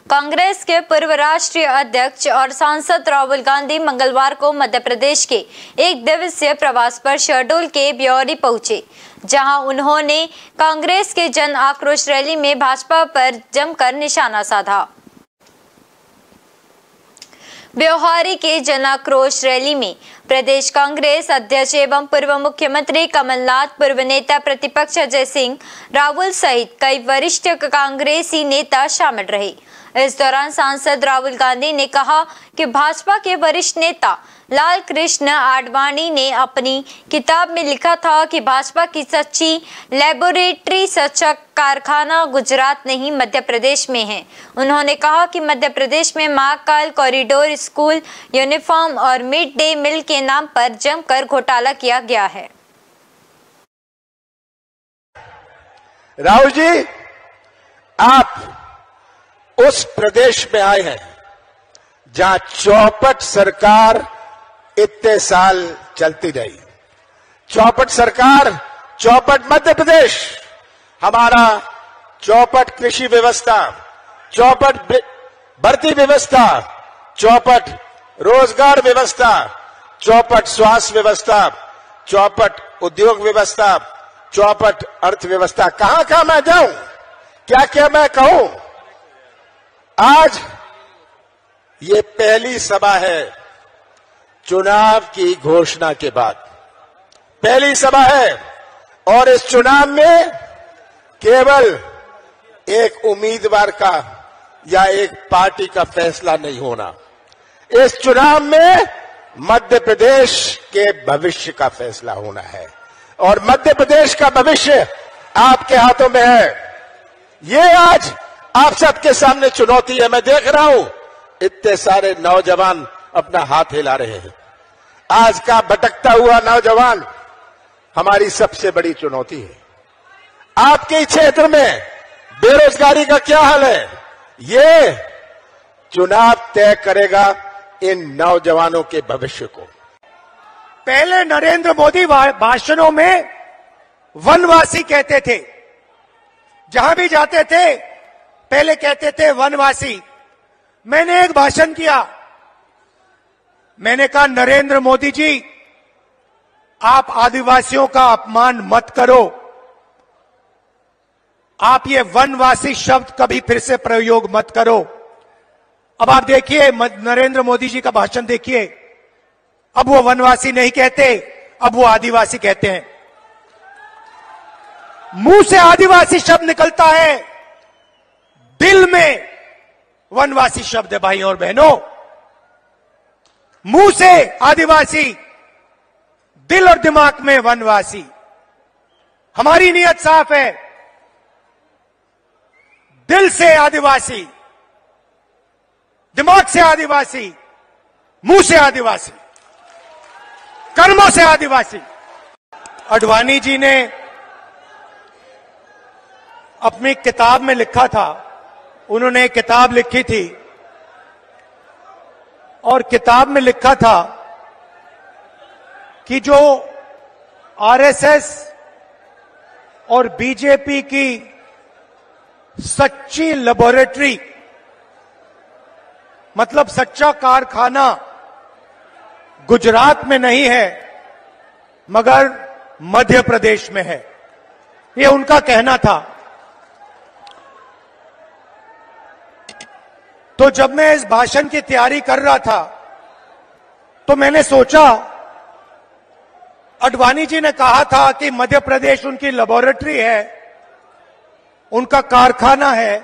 कांग्रेस के पूर्व राष्ट्रीय अध्यक्ष और सांसद राहुल गांधी मंगलवार को मध्य प्रदेश के एक दिवसीय प्रवास पर शहडोल के ब्यौरी पहुंचे, जहां उन्होंने कांग्रेस के जन आक्रोश रैली में भाजपा पर जमकर निशाना साधा। ब्यौहारी के जन आक्रोश रैली में प्रदेश कांग्रेस अध्यक्ष एवं पूर्व मुख्यमंत्री कमलनाथ, पूर्व नेता प्रतिपक्ष अजय सिंह राहुल सहित कई वरिष्ठ कांग्रेसी नेता शामिल रहे। इस दौरान सांसद राहुल गांधी ने कहा कि भाजपा के वरिष्ठ नेता लाल कृष्ण आडवाणी ने अपनी किताब में लिखा था कि भाजपा की सच्ची लेबोरेटरी, सच्चा कारखाना गुजरात नहीं मध्य प्रदेश में है। उन्होंने कहा कि मध्य प्रदेश में महाकाल कॉरिडोर, स्कूल यूनिफॉर्म और मिड डे मील के नाम पर जमकर घोटाला किया गया है। राहुल जी, आप उस प्रदेश में आए हैं जहां चौपट सरकार इतने साल चलती रही। चौपट सरकार, चौपट मध्य प्रदेश, हमारा चौपट कृषि व्यवस्था, चौपट भर्ती व्यवस्था, चौपट रोजगार व्यवस्था, चौपट स्वास्थ्य व्यवस्था, चौपट उद्योग व्यवस्था, चौपट अर्थव्यवस्था। कहां कहां मैं जाऊं, क्या क्या मैं कहूं। आज ये पहली सभा है चुनाव की घोषणा के बाद, पहली सभा है और इस चुनाव में केवल एक उम्मीदवार का या एक पार्टी का फैसला नहीं होना। इस चुनाव में मध्य प्रदेश के भविष्य का फैसला होना है और मध्य प्रदेश का भविष्य आपके हाथों में है। ये आज आप सबके सामने चुनौती है। मैं देख रहा हूं इतने सारे नौजवान अपना हाथ हिला रहे हैं। आज का भटकता हुआ नौजवान हमारी सबसे बड़ी चुनौती है। आपके क्षेत्र में बेरोजगारी का क्या हाल है, ये चुनाव तय करेगा इन नौजवानों के भविष्य को। पहले नरेंद्र मोदी भाषणों में वनवासी कहते थे, जहां भी जाते थे पहले कहते थे वनवासी। मैंने एक भाषण किया, मैंने कहा नरेंद्र मोदी जी, आप आदिवासियों का अपमान मत करो। आप ये वनवासी शब्द कभी फिर से प्रयोग मत करो। अब आप देखिए नरेंद्र मोदी जी का भाषण देखिए, अब वो वनवासी नहीं कहते, अब वो आदिवासी कहते हैं। मुंह से आदिवासी शब्द निकलता है, दिल में वनवासी शब्द है। भाइयों और बहनों, मुंह से आदिवासी, दिल और दिमाग में वनवासी। हमारी नीयत साफ है, दिल से आदिवासी, दिमाग से आदिवासी, मुंह से आदिवासी, कर्मों से आदिवासी। आडवाणी जी ने अपनी किताब में लिखा था, उन्होंने एक किताब लिखी थी और किताब में लिखा था कि जो आरएसएस और बीजेपी की सच्ची लेबोरेटरी, मतलब सच्चा कारखाना गुजरात में नहीं है मगर मध्य प्रदेश में है, ये उनका कहना था। तो जब मैं इस भाषण की तैयारी कर रहा था तो मैंने सोचा, आडवाणी जी ने कहा था कि मध्य प्रदेश उनकी लेबोरेटरी है, उनका कारखाना है,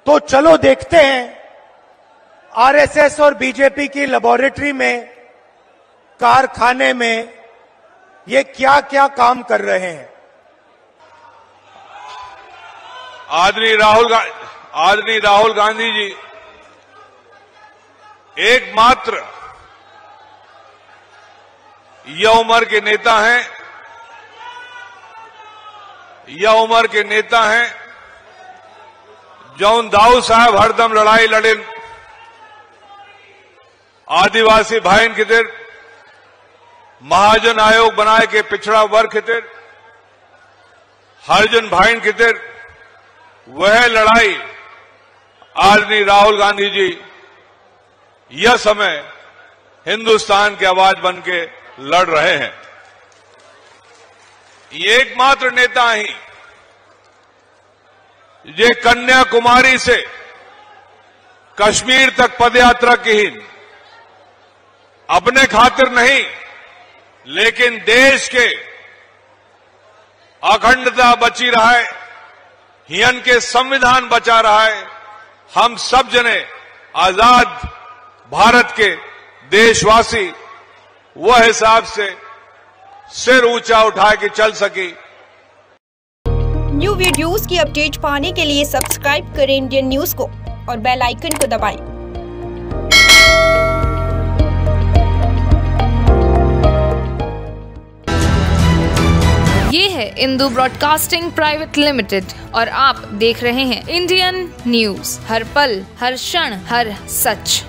तो चलो देखते हैं आरएसएस और बीजेपी की लेबोरेटरी में, कारखाने में ये क्या क्या काम कर रहे हैं। आदरणीय राहुल गांधी जी एकमात्र यह उम्र के नेता हैं, जौन दाऊ साहब हरदम लड़ाई लड़े आदिवासी भाईन खातिर, महाजन आयोग बनाए के पिछड़ा वर्ग खातिर, हरिजन भाईन खातिर वह लड़ाई आदरणीय राहुल गांधी जी यह समय हिंदुस्तान की आवाज बन के लड़ रहे हैं। ये एकमात्र नेता ही ये कन्याकुमारी से कश्मीर तक पदयात्रा की ही अपने खातिर नहीं, लेकिन देश के अखंडता बची रहा है, हियन के संविधान बचा रहा है। हम सब जने आजाद भारत के देशवासी वह हिसाब से सिर ऊंचा उठा के चल सकी। न्यू वीडियोस की अपडेट पाने के लिए सब्सक्राइब करें इंडियन न्यूज को और बेल आइकन को दबाएं। ये है इंदू ब्रॉडकास्टिंग प्राइवेट लिमिटेड और आप देख रहे हैं इंडियन न्यूज, हर पल हर क्षण हर सच।